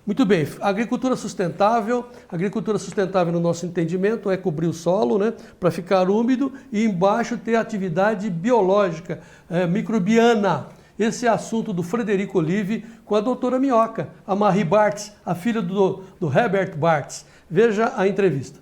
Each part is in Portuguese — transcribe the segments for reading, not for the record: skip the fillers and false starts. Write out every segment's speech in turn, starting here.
Muito bem, agricultura sustentável no nosso entendimento é cobrir o solo, né, para ficar úmido e embaixo ter atividade biológica, microbiana. Esse é assunto do Frederico Olive com a doutora Minhoca, a Marie Bartz, a filha do Herbert Bartz. Veja a entrevista.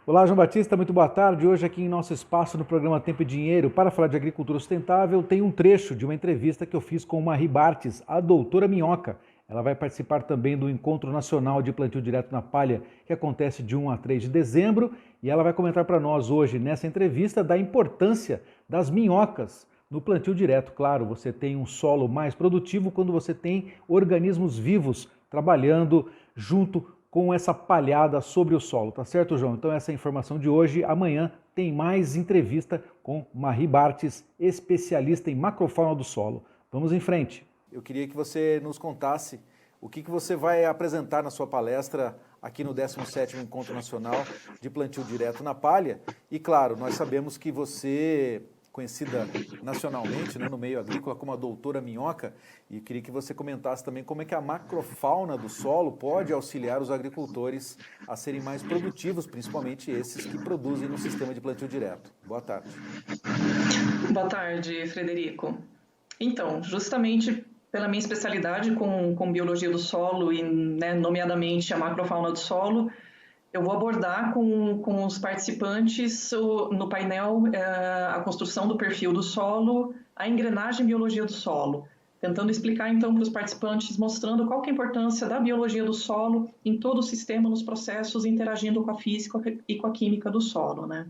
Olá, João Batista, muito boa tarde. Hoje aqui em nosso espaço no programa Tempo e Dinheiro, para falar de agricultura sustentável, tem um trecho de uma entrevista que eu fiz com Marie Bartz, a doutora Minhoca. Ela vai participar também do Encontro Nacional de Plantio Direto na Palha, que acontece de 1 a 3 de dezembro, e ela vai comentar para nós hoje, nessa entrevista, da importância das minhocas no plantio direto. Claro, você tem um solo mais produtivo quando você tem organismos vivos trabalhando junto com essa palhada sobre o solo, tá certo, João? Então essa é a informação de hoje. Amanhã tem mais entrevista com Marie Bartz, especialista em macrofauna do solo. Vamos em frente. Eu queria que você nos contasse o que você vai apresentar na sua palestra aqui no 17º Encontro Nacional de Plantio Direto na Palha. E claro, nós sabemos que você, conhecida nacionalmente, né, no meio agrícola como a doutora Minhoca, e eu queria que você comentasse também como é que a macrofauna do solo pode auxiliar os agricultores a serem mais produtivos, principalmente esses que produzem no sistema de plantio direto. Boa tarde. Boa tarde, Frederico. Então, justamente pela minha especialidade com biologia do solo e, né, nomeadamente a macrofauna do solo, eu vou abordar com os participantes no painel a construção do perfil do solo, a engrenagem biologia do solo, tentando explicar então para os participantes, mostrando qual que é a importância da biologia do solo em todo o sistema, nos processos, interagindo com a física e com a química do solo, né?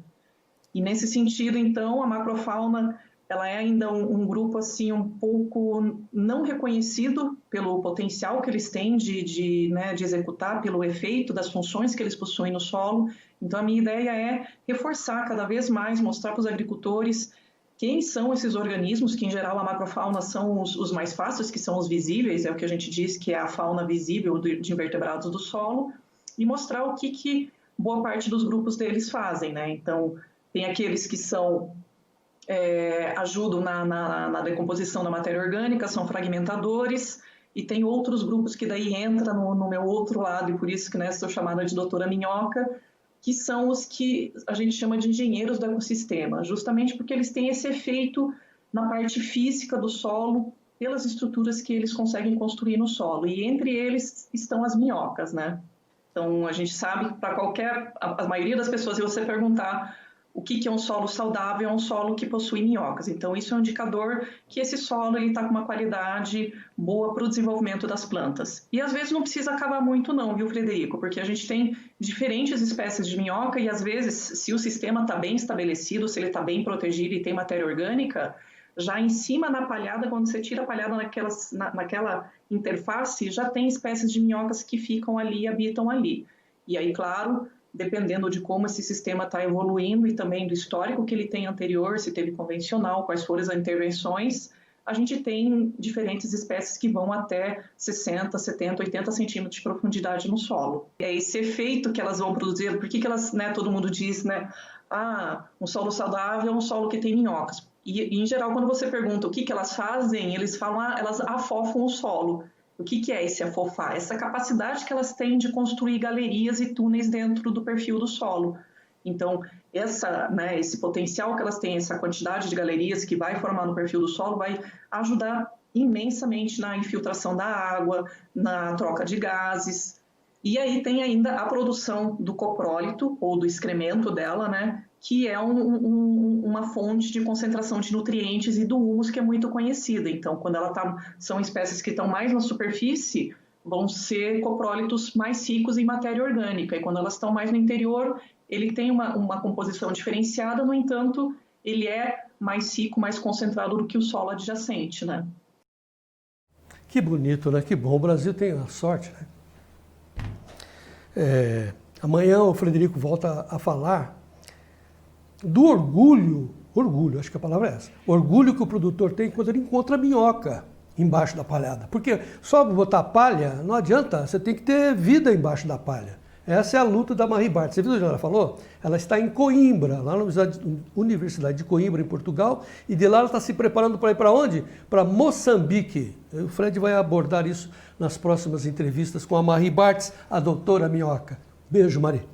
E nesse sentido, então, a macrofauna ela é ainda um grupo assim um pouco não reconhecido pelo potencial que eles têm de executar, pelo efeito das funções que eles possuem no solo. Então a minha ideia é reforçar cada vez mais, mostrar para os agricultores quem são esses organismos, que em geral a macrofauna são os mais fáceis, que são os visíveis, é o que a gente diz que é a fauna visível de invertebrados do solo, e mostrar o que boa parte dos grupos deles fazem, né? Então tem aqueles que são ajudam na decomposição da matéria orgânica, são fragmentadores, e tem outros grupos que daí entram no meu outro lado, e por isso que, né, sou chamada de doutora Minhoca, que são os que a gente chama de engenheiros do ecossistema, justamente porque eles têm esse efeito na parte física do solo, pelas estruturas que eles conseguem construir no solo, e entre eles estão as minhocas, né? Então, a gente sabe que para a maioria das pessoas, se você perguntar o que é um solo saudável, é um solo que possui minhocas. Então, isso é um indicador que esse solo está com uma qualidade boa para o desenvolvimento das plantas. E, às vezes, não precisa acabar muito não, viu, Frederico? Porque a gente tem diferentes espécies de minhoca e, às vezes, se o sistema está bem estabelecido, se ele está bem protegido e tem matéria orgânica, já em cima na palhada, quando você tira a palhada naquela interface, já tem espécies de minhocas que ficam ali, habitam ali. E aí, claro, dependendo de como esse sistema está evoluindo e também do histórico que ele tem anterior, se teve convencional, quais foram as intervenções, a gente tem diferentes espécies que vão até 60, 70, 80 centímetros de profundidade no solo. É esse efeito que elas vão produzir, por que elas, né, todo mundo diz, né, um solo saudável é um solo que tem minhocas. E em geral, quando você pergunta o que elas fazem, eles falam, elas afofam o solo. O que é esse afofar? Essa capacidade que elas têm de construir galerias e túneis dentro do perfil do solo. Então, esse potencial que elas têm, essa quantidade de galerias que vai formar no perfil do solo, vai ajudar imensamente na infiltração da água, na troca de gases. E aí tem ainda a produção do coprólito, ou do excremento dela, né? Que é uma fonte de concentração de nutrientes e do humus que é muito conhecida. Então, quando são espécies que estão mais na superfície, vão ser coprólitos mais ricos em matéria orgânica. E quando elas estão mais no interior, ele tem uma composição diferenciada, no entanto, ele é mais rico, mais concentrado do que o solo adjacente, né? Que bonito, né? Que bom. O Brasil tem a sorte, né? Amanhã o Frederico volta a falar do orgulho, acho que a palavra é essa, orgulho que o produtor tem quando ele encontra a minhoca embaixo da palhada. Porque só botar palha não adianta, você tem que ter vida embaixo da palha. Essa é a luta da Marie Barthes. Você viu onde ela falou? Ela está em Coimbra, lá na Universidade de Coimbra, em Portugal, e de lá ela está se preparando para ir para onde? Para Moçambique. O Fred vai abordar isso nas próximas entrevistas com a Marie Barthes, a doutora Minhoca. Beijo, Marie.